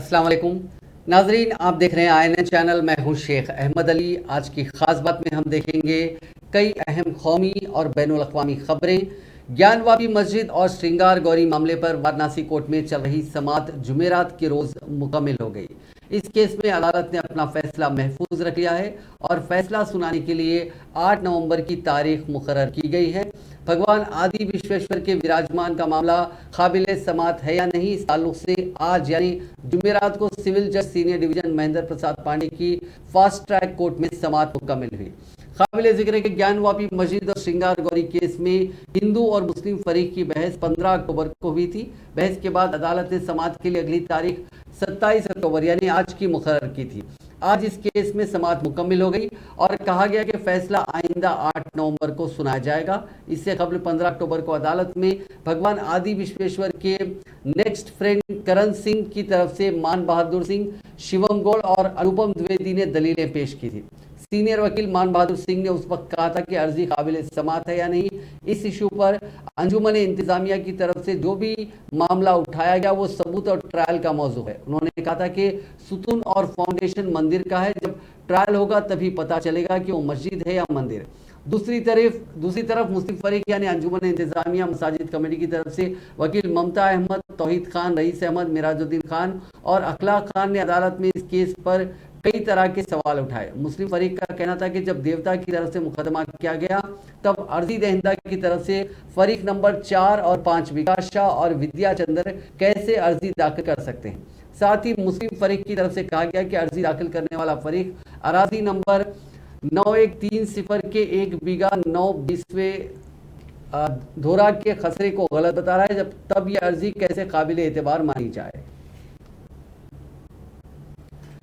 अस्सलाम वालेकुम नाजरीन, आप देख रहे हैं INN चैनल। मैं हूं शेख अहमद अली। आज की ख़ास बात में हम देखेंगे कई अहम कौमी और बैनुल अक़वामी ख़बरें। ज्ञानवापी मस्जिद और श्रृंगार गौरी मामले पर वाराणसी कोर्ट में चल रही समाअत जुमेरात के रोज़ मुकम्मल हो गई। इस केस में अदालत ने अपना फैसला महफूज रख लिया है और फैसला सुनाने के लिए 8 नवंबर की तारीख मुकर्रर की गई है। भगवान आदि विश्वेश्वर के विराजमान का मामला काबिले समाअत है या नहीं, इस ताल्लुक से आज यानी जुमेरात को सिविल जज सीनियर डिवीजन महेंद्र प्रसाद पांडे की फास्ट ट्रैक कोर्ट में समाअत मुकम्मल हुई। काबिले जिक्र है कि ज्ञानवापी मस्जिद और श्रृंगार गौरी केस में हिंदू और मुस्लिम फरीक की बहस 15 अक्टूबर को हुई थी। बहस के बाद अदालत ने समाअत के लिए अगली तारीख 27 अक्टूबर यानी आज की मुकर्रर की थी। आज इस केस में समाअत मुकम्मल हो गई और कहा गया कि फैसला आइंदा 8 नवंबर को सुनाया जाएगा। इससे कबल 15 अक्टूबर को अदालत में भगवान आदि विश्वेश्वर के नेक्स्ट फ्रेंड करण सिंह की तरफ से मान बहादुर सिंह, शिवम गौड़ और अनुपम द्विवेदी ने दलीलें पेश की थी। सीनियर वकील मान बहादुर सिंह ने उस वक्त कहा था कि अर्जी काबिल समाअत है या नहीं। इस इशू पर अंजुमन इंतजामिया की तरफ से जो भी मामला उठाया गया वो सबूत और ट्रायल का मौजू है। उन्होंने कहा था कि सुतून और फाउंडेशन मंदिर का है, जब ट्रायल होगा तभी पता चलेगा कि वो मस्जिद है या मंदिर। दूसरी तरफ मुस्लिम फरीक यानी अंजुमन इंतजामिया मसाजिद कमेटी की तरफ से वकील ममता अहमद, तौहीद खान, रईस अहमद, मिराजुद्दीन खान और अखलाक खान ने अदालत में इस केस पर कई तरह के सवाल उठाए। मुस्लिम फरीक का कहना था कि जब देवता की तरफ से मुकदमा किया गया तब अर्जी दहिंदा की तरफ से फरीक नंबर 4 और 5 विकास शाह और विद्या चंद्र कैसे अर्जी दाखिल कर सकते हैं। साथ ही मुस्लिम फरीक की तरफ से कहा गया कि अर्जी दाखिल करने वाला फरीक अराजी नंबर 9130 के 1 बीघा 9/20 धोरा के खसरे को गलत बता रहा है, तब यह अर्जी कैसे काबिल एतबार मानी जाए।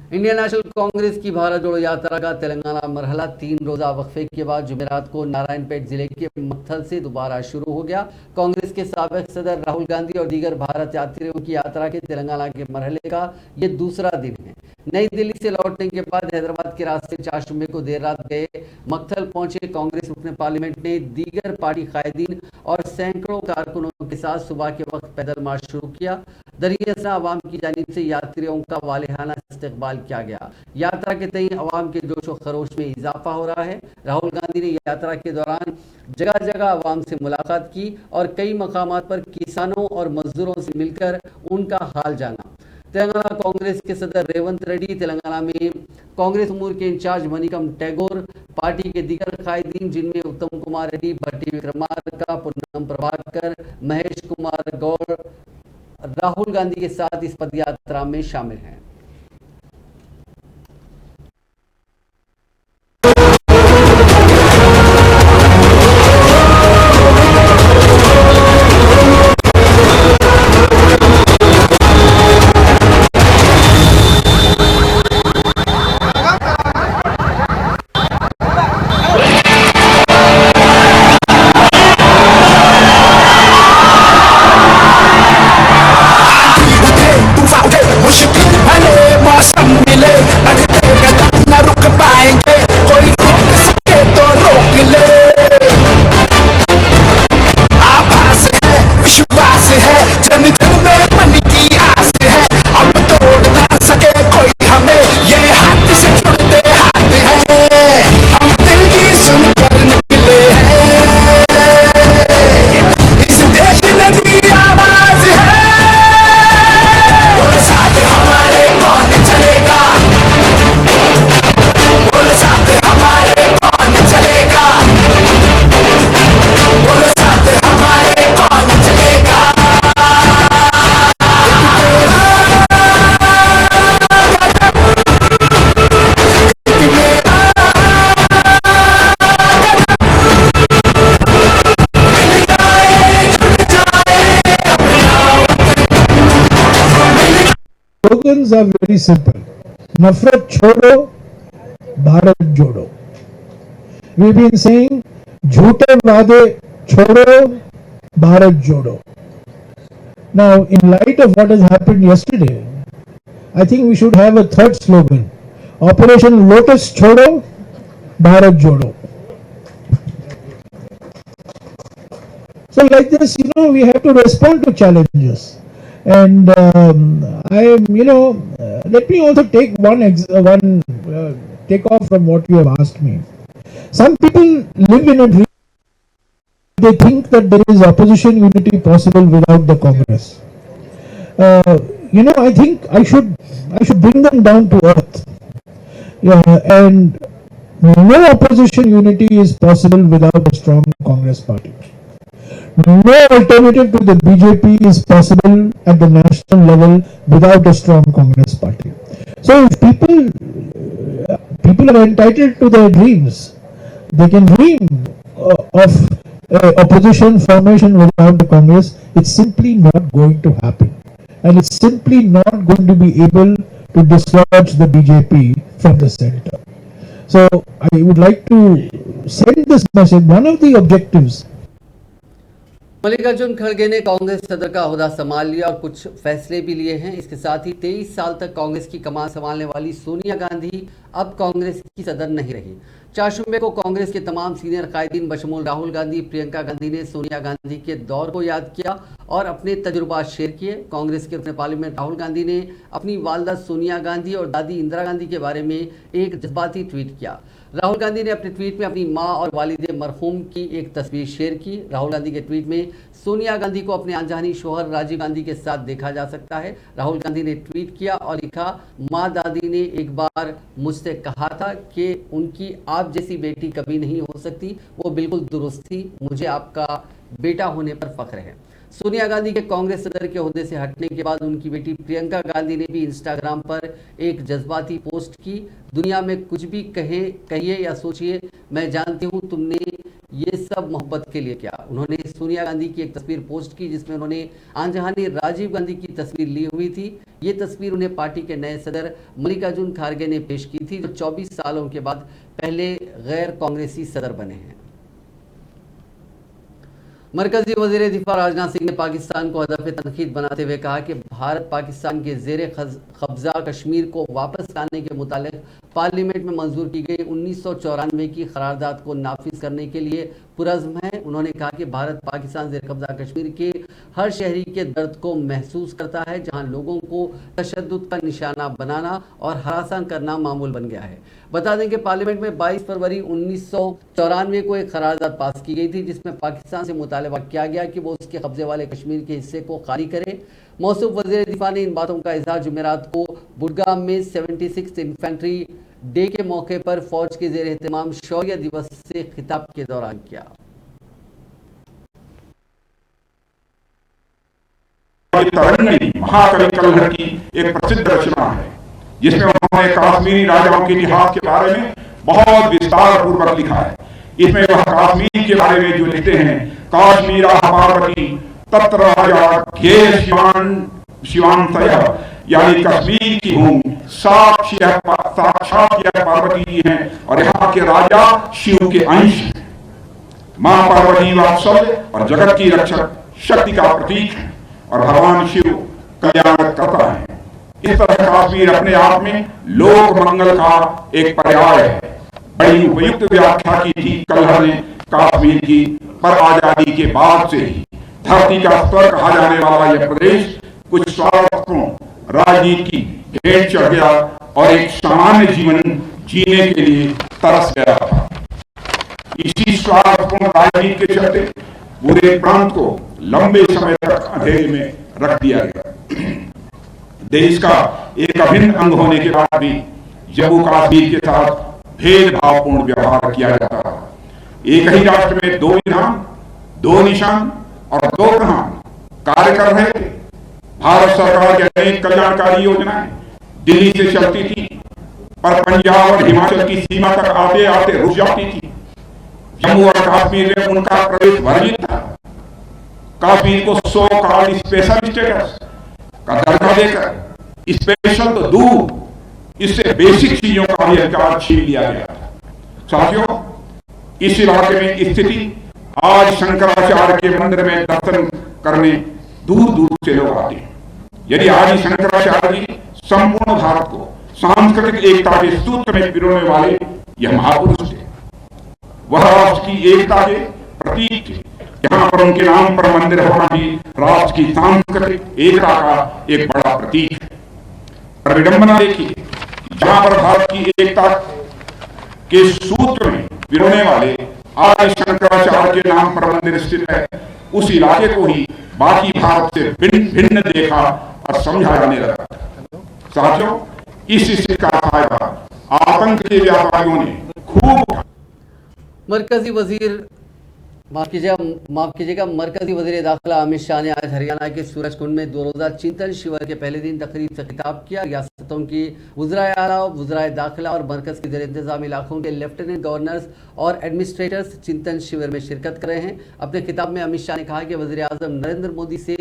इंडियन नेशनल कांग्रेस की भारत जोड़ो यात्रा का तेलंगाना मरहला 3 रोजा वक्फे के बाद जुमेरात को नारायणपेट जिले के मत्थल से दोबारा शुरू हो गया। कांग्रेस के साबिक सदर राहुल गांधी और दीगर भारत यात्रियों की यात्रा के तेलंगाना के मरहले का ये दूसरा दिन है। नई दिल्ली से लौटने के बाद हैदराबाद के रास्ते 4 जुम्मे को देर रात गए मक्थल पहुंचे कांग्रेस रुकने पार्लियामेंट ने दीगर पार्टी कायदीन और सैकड़ों कारकुनों के साथ सुबह के वक्त पैदल मार्च शुरू किया। दरिया अवाम की जानिब से यात्रियों का वालेहाना इस्तकबाल किया गया। यात्रा के तई अवाम के जोशो खरोश में इजाफा हो रहा है। राहुल गांधी ने यात्रा के दौरान जगह जगह अवाम से मुलाकात की और कई मकामात पर किसानों और मजदूरों से मिलकर उनका हाल जाना। तेलंगाना कांग्रेस के सदर रेवंत रेड्डी, तेलंगाना में कांग्रेस उमूर के इंचार्ज मनिकम टैगोर, पार्टी के दीगर कायदीन जिनमें उत्तम कुमार रेड्डी, भट्टी विक्रमार्का, पूनम प्रभाकर, महेश कुमार गौड़ राहुल गांधी के साथ इस पदयात्रा में शामिल हैं। Slogans are very simple. Nafrat छोड़ो, भारत जोड़ो. We've been saying, झूठे वादे छोड़ो, भारत जोड़ो. Now, in light of what has happened yesterday, I think we should have a third slogan. Operation Lotus छोड़ो, भारत जोड़ो. So like this, we have to respond to challenges. And let me also take take off from what you have asked me. Some people live in a dream. They think that there is opposition unity possible without the Congress. I think I should bring them down to earth. Yeah, and no opposition unity is possible without a strong Congress party. No alternative to the BJP is possible at the national level without a strong Congress party. So if people are entitled to their dreams, they can dream of opposition formation without the Congress. It's simply not going to happen, and it's simply not going to be able to dislodge the BJP from the center. So I would like to send this message. One of the objectives. Mallikarjun खड़गे ने कांग्रेस सदर का ओहदा संभाल लिया और कुछ फैसले भी लिए हैं। इसके साथ ही 23 साल तक कांग्रेस की कमान संभालने वाली सोनिया गांधी अब कांग्रेस की सदर नहीं रही। 4 शुबे को कांग्रेस के तमाम सीनियर कायदीन बशमूल राहुल गांधी, प्रियंका गांधी ने सोनिया गांधी के दौर को याद किया और अपने तजुर्बात शेयर किए। कांग्रेस के रुकने पार्लियामेंट राहुल गांधी ने अपनी वालदा सोनिया गांधी और दादी इंदिरा गांधी के बारे में एक जज्बाती ट्वीट किया। राहुल गांधी ने अपने ट्वीट में अपनी मां और वालिदे मरहूम की एक तस्वीर शेयर की। राहुल गांधी के ट्वीट में सोनिया गांधी को अपने अनजानी शौहर राजीव गांधी के साथ देखा जा सकता है। राहुल गांधी ने ट्वीट किया और लिखा, मां दादी ने एक बार मुझसे कहा था कि उनकी आप जैसी बेटी कभी नहीं हो सकती, वो बिल्कुल दुरुस्त थी। मुझे आपका बेटा होने पर फख्र है। सोनिया गांधी के कांग्रेस सदर के ओहदे से हटने के बाद उनकी बेटी प्रियंका गांधी ने भी इंस्टाग्राम पर एक जज्बाती पोस्ट की। दुनिया में कुछ भी कहिए या सोचिए, मैं जानती हूँ तुमने ये सब मोहब्बत के लिए किया। उन्होंने सोनिया गांधी की एक तस्वीर पोस्ट की जिसमें उन्होंने अनजाने राजीव गांधी की तस्वीर ली हुई थी। ये तस्वीर उन्हें पार्टी के नए सदर मल्लिकार्जुन खड़गे ने पेश की थी, जो 24 सालों के बाद पहले गैर कांग्रेसी सदर बने हैं। मरकजी वजीर दिफा राजनाथ सिंह ने पाकिस्तान को हदफ तनकीद बनाते हुए कहा कि भारत पाकिस्तान के ज़ेर कब्जा कश्मीर को वापस लाने के मुतालिक पार्लियामेंट में मंजूर की गई 1994 की करारदाद को नाफिज करने के लिए पुरज़्म है। उन्होंने कहा कि भारत पाकिस्तान ज़ेर कब्जा कश्मीर के हर शहरी के दर्द को महसूस करता है, जहां लोगों को तशद्दुद का निशाना बनाना और हरासान करना मामूल बन गया है। बता दें कि पार्लियामेंट में 22 फरवरी 1994 को एक करारदाद पास की गई थी जिसमें पाकिस्तान से मुतालबा किया गया कि वो उसके कब्जे वाले कश्मीर के हिस्से को खाली करे। मौसूफ वज़ीर दिफा ने इन बातों का इजहार जुमेरात को बुडगाम में 76 इन्फेंट्री डे के मौके पर फौज के ज़ेर एहतमाम शौर्य दिवस से खिताब के दौरान किया। महाकवि कलहर की एक प्रसिद्ध रचना है जिसमें उन्होंने कश्मीरी राजाओं के इतिहास के बारे में बहुत विस्तार पूर्वक लिखा है। इसमें वह कश्मीर के बारे में जो लिखते हैं, काश्मीरा पार्वती तत्र राजा घे शिवान यानी कश्मीर की भूमि साक्षात यह पार्वती जी हैं और यहाँ के राजा शिव के अंश हैं। मां पार्वती वात्सल्य और जगत की रक्षक शक्ति का प्रतीक है और भगवान शिव कल्याण करता है। इस तरह कश्मीर अपने आप में लोक मंगल का एक पर्याय है। बड़ी उपयुक्त व्याख्या की थी कलहर ने कश्मीर की, पर आजादी के बाद से ही धरती का स्वर कहा जाने वाला यह प्रदेश कुछ स्वार्थों राजनीति की भेंट चढ़ गया और एक सामान्य जीवन जीने के लिए तरस गया था। इसी स्वार्थपूर्ण राजनीति के चलते पूरे प्रांत को लंबे समय तक अंधेरे में रख दिया गया। देश का एक अभिन्न अंग होने के बाद भी जम्मू कश्मीर के साथ भेदभावपूर्ण व्यवहार किया जाता था। एक ही राष्ट्र में 2 विधान, 2 निशान और 2 प्रधान कार्य कर रहे थे। भारत सरकार की अनेक कल्याणकारी योजनाएं दिल्ली से चलती थी, पर पंजाब और हिमाचल की सीमा तक आते आते रुक जाती थी। जम्मू और कश्मीर में उनका प्रवेश वर्जित था। कश्मीर को सो कॉल्ड स्पेशल स्टेटस का दर्जा देकर स्पेशल तो दूर, इससे बेसिक चीजों का भी अधिकार छीन लिया गया था। साथियों, इस इलाके में स्थिति आज शंकराचार्य के मंदिर में दर्शन करने दूर दूर से लोग आते हैं। यदि आदि शंकराचार्य जी संपूर्ण भारत को सांस्कृतिक एकता के सूत्र में पिरोने वाले यह महापुरुष थे, वह राष्ट्र की एकता के प्रतीक थे। यहाँ पर उनके नाम पर मंदिर होना भी राष्ट्र की सांस्कृतिक एकता का एक बड़ा प्रतीक है। विडंबना देखिए, जहां पर भारत की एकता के सूत्र में पिरोने वाले आदि शंकराचार्य के नाम पर मंदिर स्थित है, उस इलाके को ही बाकी भारत से भिन्न देखा और समझा जाने लगा। साथियों, इस स्थिति का फायदा आतंक के व्यापारियों ने खूब मरकजी वजीर माफ कीजिएगा मरकजी वजीर दाखिला अमित शाह ने आज हरियाणा के सूरजकुंड में 2 रोज़ा चिंतन शिविर के पहले दिन तकरीब से खिताब किया। रियासतों की वज़राए आला, वज़राए दाखिला और मरकज़ के ज़ेर इंतज़ाम इलाकों के लेफ्टिनेंट गवर्नर्स और एडमिनिस्ट्रेटर्स चिंतन शिविर में शिरकत कर रहे हैं। अपने खिताब में अमित शाह ने कहा कि वज़ीर आज़म नरेंद्र मोदी से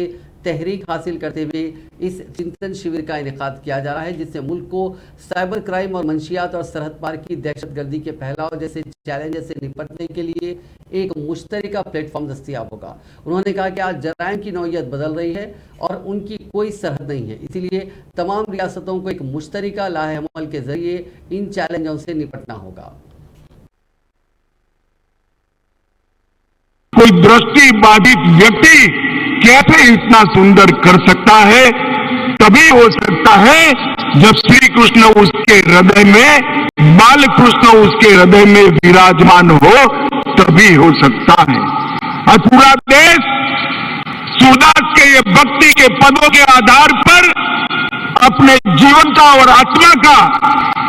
तहरीक हासिल करते हुए इस चिंतन शिविर का इनेकाद किया जा रहा है, जिससे मुल्क को साइबर क्राइम और मंशियात और सरहद पार की दहशतगर्दी के फैलाव जैसे चैलेंजेस से निपटने के लिए एक मुश्तरका प्लेटफॉर्म दस्तयाब होगा। उन्होंने कहा कि आज जराइम की नौइयत बदल रही है और उनकी कोई सरहद नहीं है, इसीलिए तमाम रियासतों को एक मुश्तरका लाहे-अमल के जरिए इन चैलेंजों से निपटना होगा। कोई दृष्टि बाधित व्यक्ति कैसे इतना सुंदर कर सकता है? तभी हो सकता है जब श्री कृष्ण उसके हृदय में, बाल कृष्ण उसके हृदय में विराजमान हो, तभी हो सकता है। और पूरा देश सूरदास के ये भक्ति के पदों के आधार पर अपने जीवन का और आत्मा का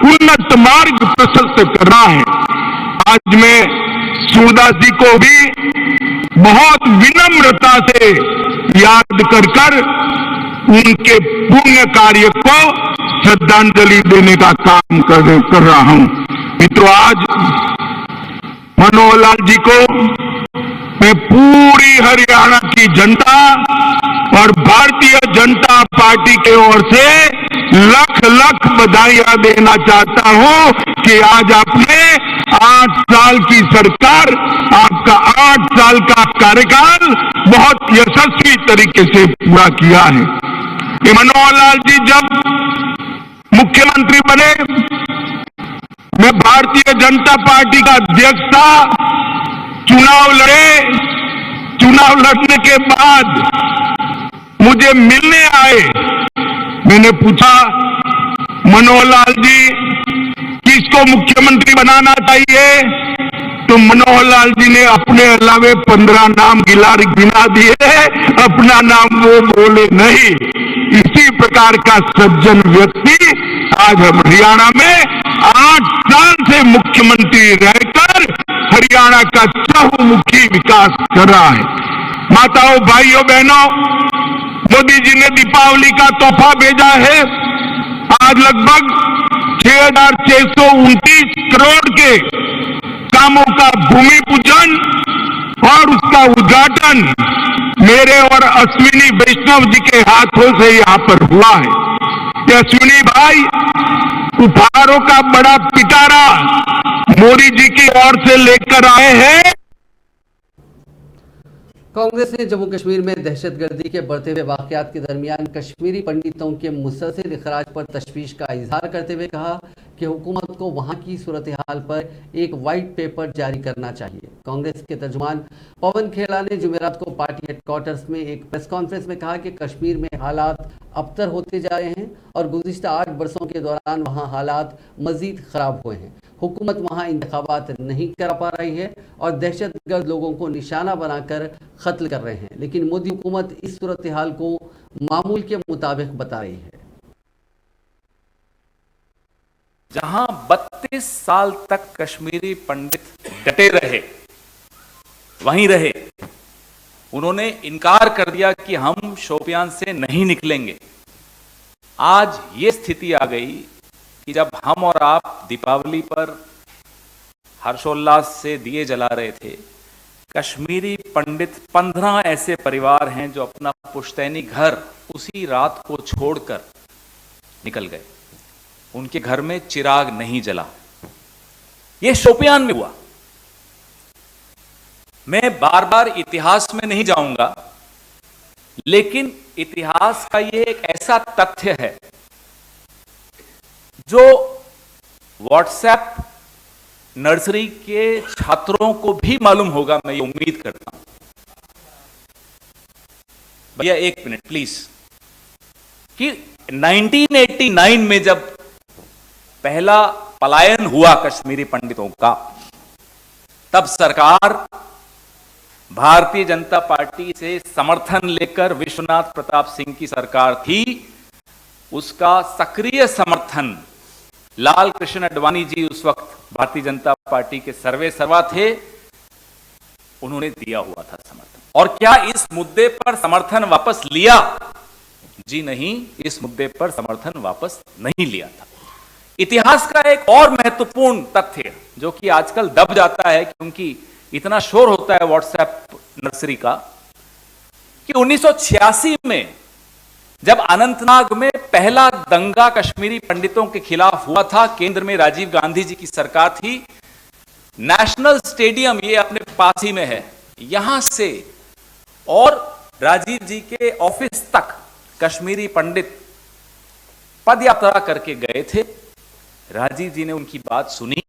उन्नत मार्ग प्रशस्त कर रहा है। आज मैं सूरदास जी को भी बहुत विनम्रता से याद कर उनके पुण्य कार्य को श्रद्धांजलि देने का काम कर रहा हूं। मित्रों, आज मनोहर लाल जी को मैं पूरी हरियाणा की जनता और भारतीय जनता पार्टी की ओर से लख लख बधाइयां देना चाहता हूं कि आज आपने 8 साल की सरकार, आपका 8 साल का कार्यकाल बहुत यशस्वी तरीके से पूरा किया है। कि मनोहर लाल जी जब मुख्यमंत्री बने, मैं भारतीय जनता पार्टी का अध्यक्ष था, चुनाव लड़ने के बाद मुझे मिलने आए। मैंने पूछा, मनोहर लाल जी किसको मुख्यमंत्री बनाना चाहिए? तो मनोहर लाल जी ने अपने अलावे 15 नाम गिना दिए, अपना नाम वो बोले नहीं। इसी प्रकार का सज्जन व्यक्ति आज हम हरियाणा में 8 साल से मुख्यमंत्री रहकर हरियाणा का चहुमुखी विकास कर रहा है। माताओं, भाइयों, बहनों, मोदी जी ने दीपावली का तोहफा भेजा है। आज लगभग 6,629 करोड़ के कामों का भूमि पूजन और उसका उद्घाटन मेरे और अश्विनी वैष्णव जी के हाथों से यहां पर हुआ है। अश्विनी भाई उपहारों का बड़ा पिटारा मोदी जी की ओर से लेकर आए हैं। कांग्रेस ने जम्मू कश्मीर में दहशतगर्दी के बढ़ते हुए वाकयात के दरमियान कश्मीरी पंडितों के मुसलसल इखराज पर तशवीश का इजहार करते हुए कहा कि हुकूमत को वहां की सूरत हाल पर एक वाइट पेपर जारी करना चाहिए। कांग्रेस के तर्जुमान पवन खेड़ा ने जुमेरात को पार्टी हेडक्वार्टर्स में एक प्रेस कॉन्फ्रेंस में कहा कि कश्मीर में हालात अबतर होते जा रहे हैं और गुज़िश्ता 8 वर्षों के दौरान वहां हालात मजीद खराब हुए हैं। हुकूमत वहां इंतखाबात नहीं करा पा रही है और दहशतगर्द लोगों को निशाना बनाकर कत्ल कर रहे हैं, लेकिन मोदी हुकूमत इस सूरत हाल को मामूल के मुताबिक बता रही है। जहां 32 साल तक कश्मीरी पंडित डटे रहे, वहीं रहे। उन्होंने इनकार कर दिया कि हम शोपियान से नहीं निकलेंगे। आज ये स्थिति आ गई कि जब हम और आप दीपावली पर हर्षोल्लास से दिए जला रहे थे, कश्मीरी पंडित 15 ऐसे परिवार हैं जो अपना पुश्तैनी घर उसी रात को छोड़कर निकल गए। उनके घर में चिराग नहीं जला। यह शोपियान में हुआ। मैं बार बार इतिहास में नहीं जाऊंगा, लेकिन इतिहास का यह एक ऐसा तथ्य है जो व्हाट्सएप नर्सरी के छात्रों को भी मालूम होगा, मैं ये उम्मीद करता हूं। भैया 1 मिनट प्लीज। कि 1989 में जब पहला पलायन हुआ कश्मीरी पंडितों का, तब सरकार भारतीय जनता पार्टी से समर्थन लेकर, विश्वनाथ प्रताप सिंह की सरकार थी, उसका सक्रिय समर्थन लाल कृष्ण आडवाणी जी उस वक्त भारतीय जनता पार्टी के सर्वे सर्वा थे, उन्होंने दिया हुआ था समर्थन। और क्या इस मुद्दे पर समर्थन वापस लिया? जी नहीं, इस मुद्दे पर समर्थन वापस नहीं लिया था। इतिहास का एक और महत्वपूर्ण तथ्य जो कि आजकल दब जाता है क्योंकि इतना शोर होता है व्हाट्सएप नर्सरी का, कि 1986 में जब अनंतनाग में पहला दंगा कश्मीरी पंडितों के खिलाफ हुआ था, केंद्र में राजीव गांधी जी की सरकार थी, नेशनल स्टेडियम, ये अपने पास ही में है, यहां से और राजीव जी के ऑफिस तक कश्मीरी पंडित पदयात्रा करके गए थे। राजीव जी ने उनकी बात सुनी।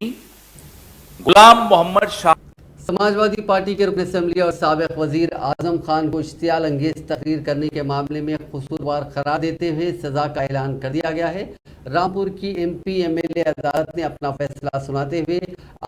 गुलाम मोहम्मद शाह समाजवादी पार्टी के रुकन असेंबली और साबिक वजीर आजम खान को इश्तियाल अंगेज तकरीर करने के मामले में कसूरवार करार देते हुए सजा का ऐलान कर दिया गया है। रामपुर की MP MLA अदालत ने अपना फैसला सुनाते हुए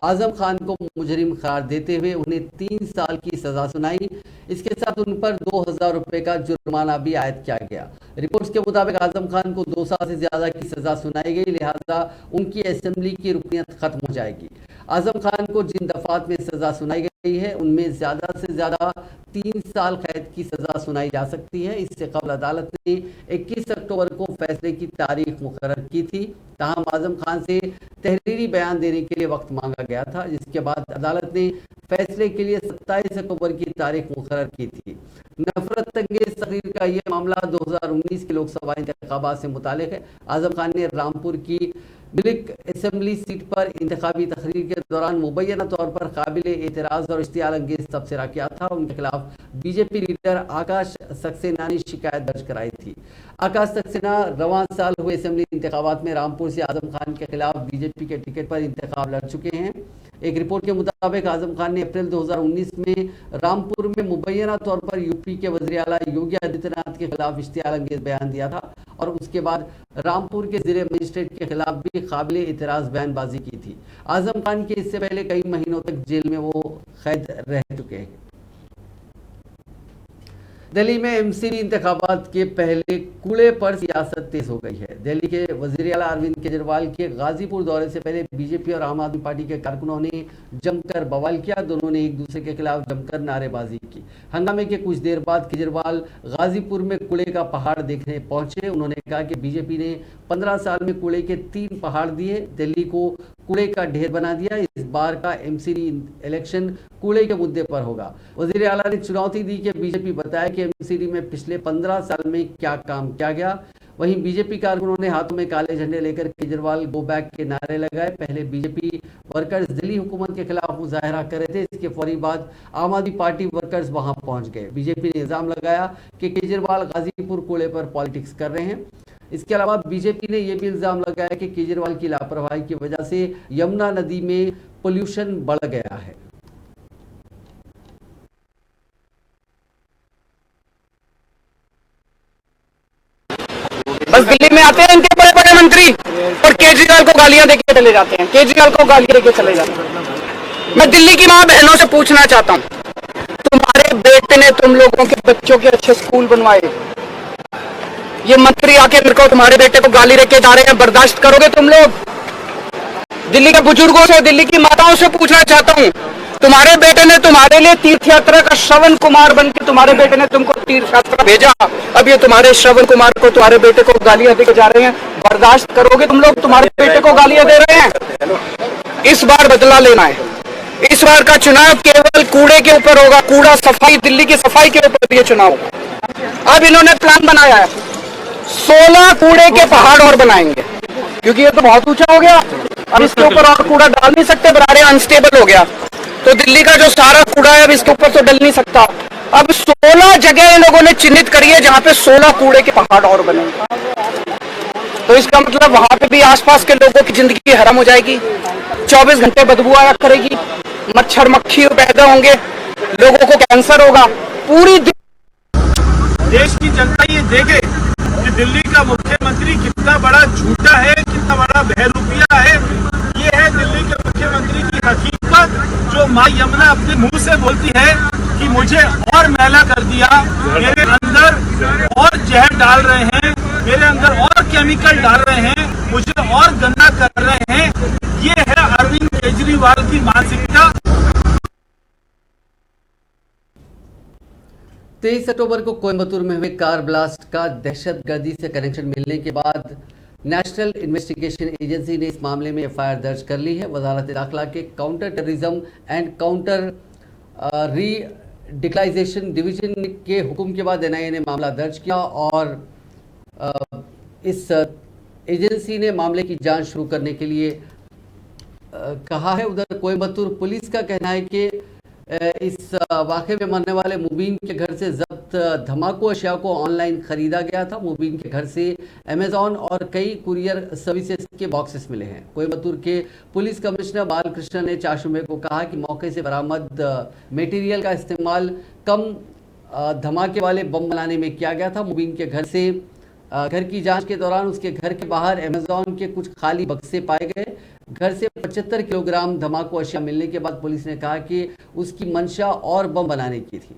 आजम खान को मुजरिम करार देते हुए उन्हें 3 साल की सजा सुनाई। इसके साथ उन पर 2000 रुपये का जुर्माना भी आयद किया गया। रिपोर्ट्स के मुताबिक आजम खान को 2 साल से ज्यादा की सजा सुनाई गई, लिहाजा उनकी असेंबली की रुकनीत खत्म हो जाएगी। आजम खान को जिन दफात में सजा सुनाई गई है उनमें ज्यादा से ज्यादा 3 साल कैद की सजा सुनाई जा सकती है। इससे कबल अदालत ने 21 अक्टूबर को फैसले की तारीख मुकर्रर की थी। ताहम आजम खान से तहरीरी बयान देने के लिए वक्त मांगा गया था, जिसके बाद अदालत ने फैसले के लिए 27 अक्टूबर की तारीख मुकर्रर की थी। नफरत अंगेज तकरीर का यह मामला 2019 के लोकसभा इंतखाबात से मुतालिक है। आजम खान ने रामपुर की बिलिक असेंबली सीट पर इंतखाबी तकरीर के दौरान मुबैना तौर पर काबिल एतराज़ और इश्तियाल अंगेज तबसरा किया था। उनके खिलाफ बीजेपी लीडर आकाश सक्सेना ने शिकायत दर्ज कराई थी। आकाश सक्सेना रवां साल हुए असेंबली इंतखाबात में रामपुर से आजम खान के खिलाफ बीजेपी के टिकट पर इंतखाब लड़ चुके हैं। एक रिपोर्ट के मुताबिक आजम खान ने अप्रैल 2019 में रामपुर में मुबैना तौर पर यूपी के वज़ीर आला योगी आदित्यनाथ के खिलाफ इश्तियाल अंगेज बयान दिया था और उसके बाद रामपुर के जिले मजिस्ट्रेट के खिलाफ भी काबिल एतराज़ बयानबाजी की थी। आजम खान के इससे पहले कई महीनों तक जेल में वो कैद रह चुके हैं। दिल्ली में MCD इंतखाबात के पहले कूड़े पर सियासत तेज हो गई है। दिल्ली के वज़ीर आला अरविंद केजरीवाल के गाजीपुर दौरे से पहले बीजेपी और आम आदमी पार्टी के कारकुनों ने जमकर बवाल किया। दोनों ने एक दूसरे के खिलाफ जमकर नारेबाजी की। हंगामे के कुछ देर बाद केजरीवाल गाजीपुर में कूड़े का पहाड़ देखने पहुंचे। उन्होंने कहा कि बीजेपी ने 15 साल में कूड़े के 3 पहाड़ दिए, दिल्ली को कूड़े का ढेर बना दिया। इस बार का MCD इलेक्शन कूड़े के मुद्दे पर होगा। वज़ीर आला ने चुनौती दी कि बीजेपी बताया कि MCD में पिछले 15 साल में क्या काम किया गया। वहीं बीजेपी कारकुनों ने हाथों में काले झंडे लेकर केजरीवाल गो बैक के नारे लगाए। पहले बीजेपी वर्कर्स दिल्ली हुकूमत के खिलाफ मुजाहरा कर रहे थे, इसके फौरी बाद आम आदमी पार्टी वर्कर्स वहां पहुंच गए। बीजेपी ने इल्जाम लगाया कि केजरीवाल गाजीपुर कूड़े पर पॉलिटिक्स कर रहे हैं। इसके अलावा बीजेपी ने यह भी इल्जाम लगाया कि केजरीवाल की लापरवाही की वजह से यमुना नदी में पोल्यूशन बढ़ गया है। बस दिल्ली में आते हैं इनके बड़े बड़े मंत्री और केजरीवाल को गालियां देके चले जाते हैं, केजरीवाल को गालियां देके चले जाते हैं। मैं दिल्ली की मां बहनों से पूछना चाहता हूं, तुम्हारे बेटे ने तुम लोगों के बच्चों के अच्छे स्कूल बनवाए, ये मंत्री आके मेरे को तुम्हारे बेटे को गाली देके जा रहे हैं, बर्दाश्त करोगे तुम लोग? दिल्ली के बुजुर्गों से, दिल्ली की माताओं से पूछना चाहता हूं, तुम्हारे बेटे ने तुम्हारे लिए तीर्थ यात्रा का श्रवण कुमार बन के तुम्हारे बेटे ने तुमको तीर्थ यात्रा भेजा, अब ये तुम्हारे श्रवण कुमार को, तुम्हारे बेटे को गालियां देके जा रहे हैं, बर्दाश्त करोगे तुम लोग? तुम्हारे बेटे को गालियां दे रहे हैं। इस बार बदला लेना है। इस बार का चुनाव केवल कूड़े के ऊपर होगा, कूड़ा सफाई, दिल्ली की सफाई के ऊपर ये चुनाव होगा। अब इन्होंने प्लान बनाया है, 16 कूड़े के पहाड़ और बनाएंगे, क्योंकि ये तो बहुत ऊंचा हो गया, अब इसके ऊपर और कूड़ा डाल नहीं सकते, बराबर अनस्टेबल हो गया, तो दिल्ली का जो सारा कूड़ा है अब इसके ऊपर तो डल नहीं सकता। अब 16 जगह इन लोगों ने चिन्हित करी है जहां पे 16 कूड़े के पहाड़ और बनेंगे। तो इसका मतलब वहां पे भी आसपास के लोगों की जिंदगी हराम हो जाएगी, 24 घंटे बदबू आया करेगी, मच्छर मक्खी पैदा होंगे, लोगों को कैंसर होगा। पूरी देश की जनता ये देखे कि दिल्ली का मुख्यमंत्री मुख्यमंत्री कितना बड़ा झूठा है, कितना बड़ा बहरूपिया है। ये है दिल्ली के मुख्यमंत्री की हकीकत, जो माँ यमुना अपने मुंह से बोलती है कि मुझे और मैला कर दिया, मेरे अंदर और जहर डाल रहे हैं, मेरे अंदर और केमिकल डाल रहे हैं, मुझे और गंदा कर रहे हैं। ये है अरविंद केजरीवाल की मानसिकता। 23 अक्टूबर को कोयम्बतूर में हुए कार ब्लास्ट का दहशतगर्दी से कनेक्शन मिलने के बाद नेशनल इन्वेस्टिगेशन एजेंसी ने इस मामले में एफआईआर दर्ज कर ली है। वजारत दाखिला के counter terrorism and counter radicalisation division के हुक्म के बाद एनआईए ने मामला दर्ज किया और इस एजेंसी ने मामले की जांच शुरू करने के लिए कहा है। उधर कोयम्बतूर पुलिस का कहना है कि इस वाक़े में मरने वाले मुबीन के घर से जब्त धमाकू अशिया को ऑनलाइन खरीदा गया था। मुबीन के घर से अमेजॉन और कई कुरियर सर्विसेज के बॉक्सेस मिले हैं। कोयम्बतूर के पुलिस कमिश्नर बालकृष्ण ने चाशुमे को कहा कि मौके से बरामद मटेरियल का इस्तेमाल कम धमाके वाले बम बनाने में किया गया था। मुबीन के घर से घर की जांच के दौरान उसके घर के बाहर अमेजॉन के कुछ खाली बक्से पाए गए। घर से 75 किलोग्राम धमाकू अशिया मिलने के बाद पुलिस ने कहा कि उसकी मंशा और बम बनाने की थी।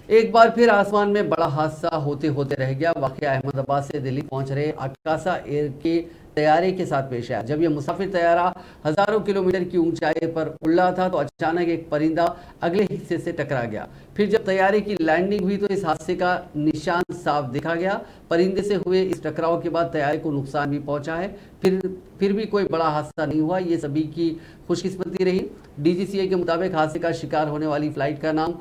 एक बार फिर आसमान में बड़ा हादसा होते होते रह गया। वाकया अहमदाबाद से दिल्ली पहुंच रहे आकाशा एयर के तैयारे के साथ पेश आया। जब यह मुसाफिर तैयारा हजारों किलोमीटर की ऊंचाई पर उड़ रहा था तो अचानक एक परिंदा अगले हिस्से से टकरा गया। फिर जब तैयारे की लैंडिंग हुई तो इस हादसे का निशान साफ दिखा गया। परिंदे से हुए इस टकराव के बाद तैयारे को नुकसान भी पहुंचा है। फिर भी कोई बड़ा हादसा नहीं हुआ, ये सभी की खुशकिस्मती रही। डीजीसीए के मुताबिक हादसे का शिकार होने वाली फ्लाइट का नाम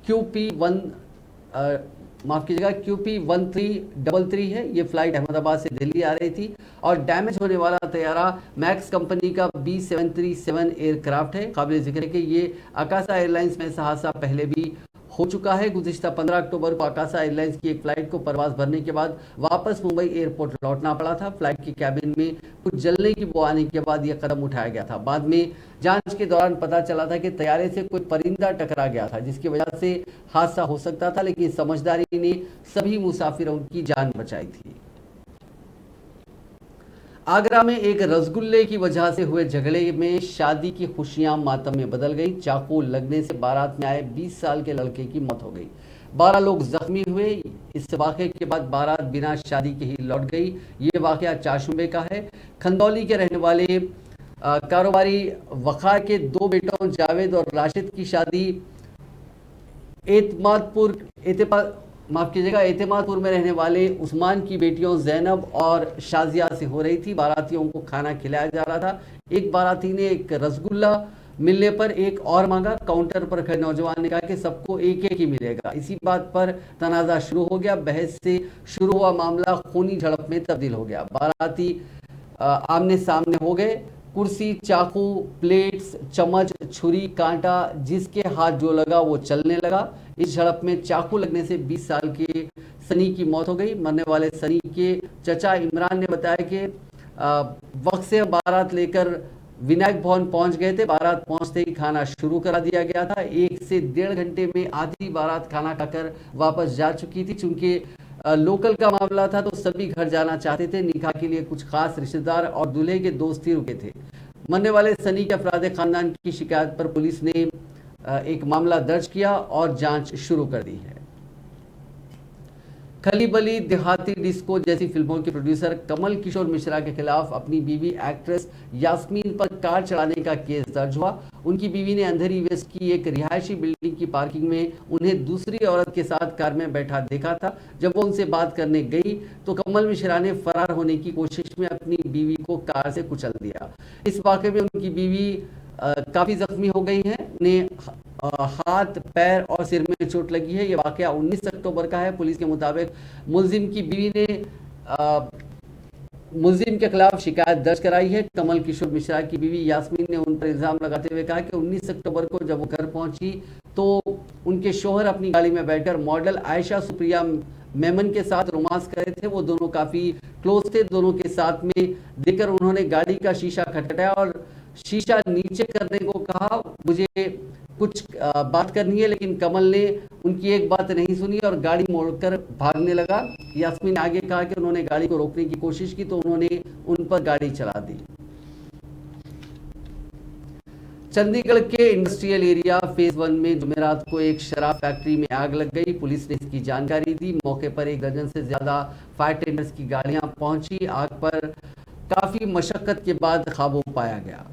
QP1333 है। ये फ्लाइट अहमदाबाद से दिल्ली आ रही थी और डैमेज होने वाला तैयारा मैक्स कंपनी का B737 एयरक्राफ्ट है। काबिल जिक्र है कि ये आकाशा एयरलाइंस में ऐसा हादसा पहले भी हो चुका है। गुज़िश्ता 15 अक्टूबर को आकाशा एयरलाइंस की एक फ्लाइट को परवाज भरने के बाद वापस मुंबई एयरपोर्ट लौटना पड़ा था। फ्लाइट के कैबिन में कुछ जलने की बू आने के बाद यह कदम उठाया गया था। बाद में जांच के दौरान पता चला था कि तैयारे से कोई परिंदा टकरा गया था जिसकी वजह से हादसा हो सकता था, लेकिन समझदारी ने सभी मुसाफिरों की जान बचाई थी। आगरा में एक रसगुल्ले की वजह से हुए झगड़े में शादी की खुशियां मातम में बदल गई। चाकू लगने से बारात में आए 20 साल के लड़के की मौत हो गई। 12 लोग जख्मी हुए। इस वाक़े के बाद बारात बिना शादी के ही लौट गई। ये वाक़या चाशुमे का है। खंदौली के रहने वाले कारोबारी वक़ार के 2 बेटों जावेद और राशिद की शादी एतमादपुर में रहने वाले उस्मान की बेटियों जैनब और शाजिया से हो रही थी। बारातियों को खाना खिलाया जा रहा था। एक बाराती ने एक रसगुल्ला मिलने पर एक और मांगा। काउंटर पर खड़े नौजवान ने कहा कि सबको एक एक ही मिलेगा। इसी बात पर तनाज़ा शुरू हो गया। बहस से शुरू हुआ मामला खूनी झड़प में तब्दील हो गया। बाराती आमने सामने हो गए। कुर्सी, चाकू, प्लेट्स, चम्मच, छुरी, कांटा, जिसके हाथ जो लगा वो चलने लगा। इस झड़प में चाकू लगने से 20 साल के सनी की मौत हो गई। मरने वाले सनी के चचा इमरान ने बताया कि वक्त से बारात लेकर विनायक भवन पहुंच गए थे। बारात पहुंचते ही खाना शुरू करा दिया गया था। 1 से 1.5 घंटे में आधी बारात खाना खाकर वापस जा चुकी थी। चूंकि लोकल का मामला था तो सभी घर जाना चाहते थे। निकाह के लिए कुछ खास रिश्तेदार और दूल्हे के दोस्त ही रुके थे। मरने वाले सनी के अफराद खानदान की शिकायत पर पुलिस ने एक मामला दर्ज किया और जांच शुरू कर दी है। खलीबली, देहाती डिस्को जैसी फिल्मों के प्रोड्यूसर कमल किशोर मिश्रा के खिलाफ अपनी बीवी एक्ट्रेस यास्मीन पर कार चढ़ाने का केस दर्ज हुआ। उनकी बीवी ने अंधेरी वेस्ट की एक रिहायशी बिल्डिंग की पार्किंग में उन्हें दूसरी औरत के साथ कार में बैठा देखा था। जब वो उनसे बात करने गई तो कमल मिश्रा ने फरार होने की कोशिश में अपनी बीवी को कार से कुचल दिया। इस वाक़े में उनकी बीवी काफ़ी जख्मी हो गई हैं। उन्हें हाथ, पैर और सिर में चोट लगी है। ये वाक़या 19 अक्टूबर का है। पुलिस के मुताबिक मुलजिम की बीवी ने मुलजिम के खिलाफ शिकायत दर्ज कराई है। कमल किशोर मिश्रा की बीवी यास्मीन ने उन पर इल्ज़ाम लगाते हुए कहा कि 19 अक्टूबर को जब वो घर पहुंची तो उनके शोहर अपनी गाड़ी में बैठकर मॉडल आयशा सुप्रिया मेमन के साथ रोमांस कर रहे थे। वो दोनों काफ़ी क्लोज थे। दोनों के साथ में देखकर उन्होंने गाड़ी का शीशा खटखटाया और शीशा नीचे करने को कहा। मुझे कुछ बात करनी है, लेकिन कमल ने उनकी एक बात नहीं सुनी और गाड़ी मोड़कर भागने लगा। यास्मीन ने आगे कहा कि उन्होंने गाड़ी को रोकने की कोशिश की तो उन्होंने उन पर गाड़ी चला दी। चंडीगढ़ के इंडस्ट्रियल एरिया फेज 1 में जुमेरात को एक शराब फैक्ट्री में आग लग गई। पुलिस ने इसकी जानकारी दी। मौके पर एक दर्जन से ज्यादा फायर टेंडर्स की गाड़ियां पहुंची। आग पर काफी मशक्कत के बाद काबू पाया गया।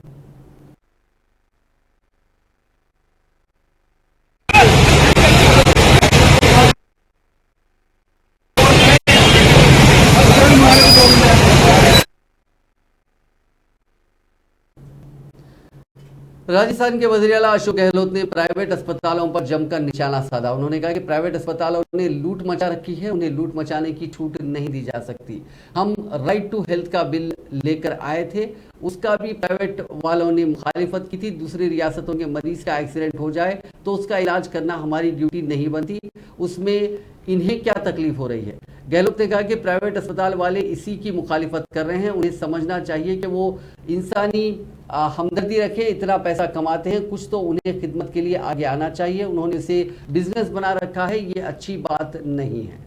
राजस्थान के वज़ीर आला अशोक गहलोत ने प्राइवेट अस्पतालों पर जमकर निशाना साधा। उन्होंने कहा कि प्राइवेट अस्पतालों ने लूट मचा रखी है, उन्हें लूट मचाने की छूट नहीं दी जा सकती। हम राइट टू हेल्थ का बिल लेकर आए थे, उसका भी प्राइवेट वालों ने मुखालिफत की थी। दूसरी रियासतों के मरीज का एक्सीडेंट हो जाए तो उसका इलाज करना हमारी ड्यूटी नहीं बनती, उसमें इन्हें क्या तकलीफ हो रही है। गहलोत ने कहा कि प्राइवेट अस्पताल वाले इसी की मुखालिफत कर रहे हैं। उन्हें समझना चाहिए कि वो इंसानी हमदर्दी रखें, इतना पैसा कमाते हैं, कुछ तो उन्हें खिदमत के लिए आगे आना चाहिए। उन्होंने इसे बिजनेस बना रखा है, ये अच्छी बात नहीं है।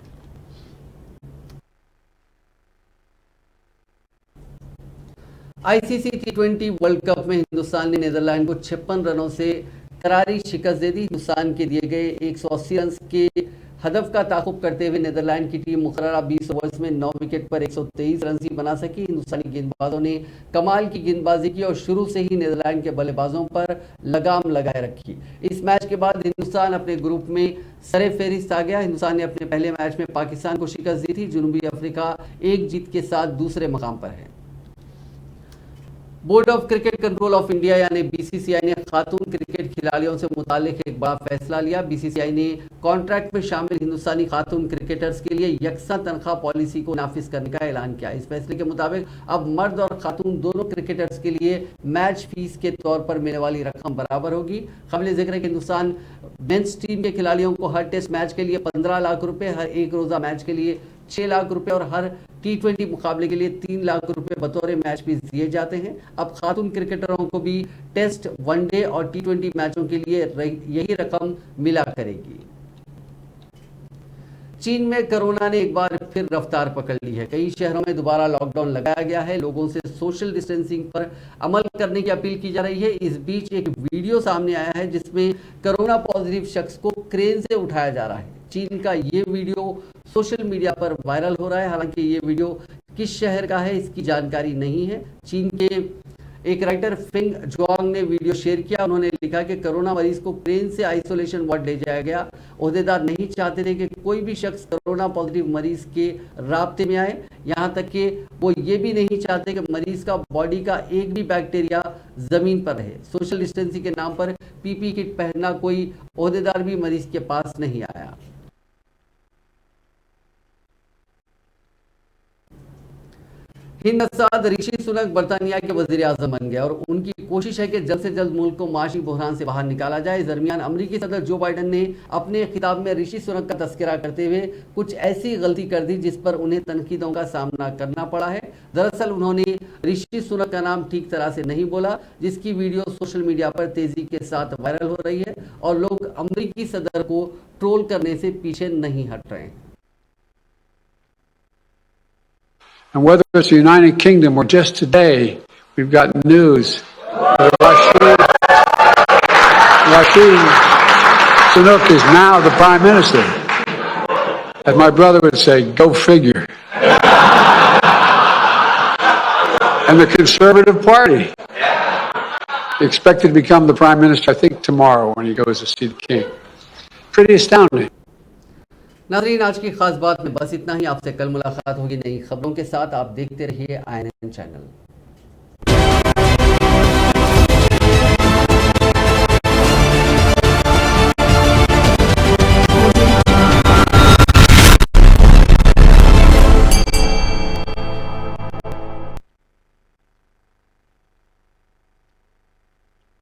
आईसीसी T20 वर्ल्ड कप में हिंदुस्तान ने नीदरलैंड को 56 रनों से करारी शिकस्त दे दी। हिंदुस्तान के दिए गए 180 रन के हदफ का ताकुब करते हुए नीदरलैंड की टीम मुकर्ररा 20 ओवर्स में 9 विकेट पर 123 रन ही बना सकी। हिंदुस्तानी गेंदबाजों ने कमाल की गेंदबाजी की और शुरू से ही नीदरलैंड के बल्लेबाजों पर लगाम लगाए रखी। इस मैच के बाद हिंदुस्तान अपने ग्रुप में सरे फहरिस्त आ गया। हिंदुस्तान ने अपने पहले मैच में पाकिस्तान को शिकस्त दी थी। जनूबी अफ्रीका एक जीत के साथ दूसरे मकाम पर है। Board of cricket control of India यानी बीसीसीआई ने खातून क्रिकेट खिलाड़ियों से मुतालिक एक बड़ा फैसला लिया। बीसीसीआई ने कॉन्ट्रैक्ट में शामिल हिंदुस्तानी खातून क्रिकेटर्स के लिए यकसा तनख्वाह पॉलिसी को नाफिज करने का ऐलान किया। इस फैसले के मुताबिक अब मर्द और खातून दोनों क्रिकेटर्स के लिए मैच फीस के तौर पर मिलने वाली रकम बराबर होगी। काबिल जिक्र है कि हिंदुस्तान मेंस टीम के खिलाड़ियों को हर टेस्ट मैच के लिए 15 लाख रुपए, हर एक रोजा मैच के लिए 6 लाख रुपए और हर T20 मुकाबले के लिए 3 लाख रुपए बतौर मैच फीस दिए जाते हैं। अब खातून क्रिकेटरों को भी टेस्ट, वनडे और T20 मैचों के लिए यही रकम मिला करेगी। चीन में कोरोना ने एक बार फिर रफ्तार पकड़ ली है। कई शहरों में दोबारा लॉकडाउन लगाया गया है। लोगों से सोशल डिस्टेंसिंग पर अमल करने की अपील की जा रही है। इस बीच एक वीडियो सामने आया है जिसमें कोरोना पॉजिटिव शख्स को क्रेन से उठाया जा रहा है। चीन का ये वीडियो सोशल मीडिया पर वायरल हो रहा है। हालांकि ये वीडियो किस शहर का है इसकी जानकारी नहीं है। चीन के एक राइटर फिंग जुआंग ने वीडियो शेयर किया। उन्होंने लिखा कि कोरोना मरीज को क्रेन से आइसोलेशन वार्ड ले जाया गया। ओहदेदार नहीं चाहते थे कि कोई भी शख्स कोरोना पॉजिटिव मरीज के राब्ते में आए। यहां तक कि वो ये भी नहीं चाहते कि मरीज का बॉडी का एक भी बैक्टीरिया जमीन पर रहे। सोशल डिस्टेंसिंग के नाम पर पीपी किट पहनना कोई ओहदेदार भी मरीज के पास नहीं आया। हिंद साद ऋषि सुनक बर्तानिया के वजीर आजम बन गए और उनकी कोशिश है कि जल्द से जल्द मुल्क को माशी बहरान से बाहर निकाला जाए। इस दरमियान अमरीकी सदर जो बाइडन ने अपने खिताब में ऋषि सुनक का तस्करा करते हुए कुछ ऐसी गलती कर दी जिस पर उन्हें तनकीदों का सामना करना पड़ा है। दरअसल उन्होंने ऋषि सुनक का नाम ठीक तरह से नहीं बोला, जिसकी वीडियो सोशल मीडिया पर तेजी के साथ वायरल हो रही है और लोग अमरीकी सदर को ट्रोल करने से पीछे नहीं हट रहे हैं। And whether it's the United Kingdom or just today, we've got news that Rashid Sunak is now the Prime Minister. As my brother would say, go figure. And the Conservative Party expected to become the Prime Minister, I think, tomorrow when he goes to see the King. Pretty astounding. नाज़रीन, आज की खास बात में बस इतना ही। आपसे कल मुलाकात होगी नई खबरों के साथ। आप देखते रहिए INN चैनल।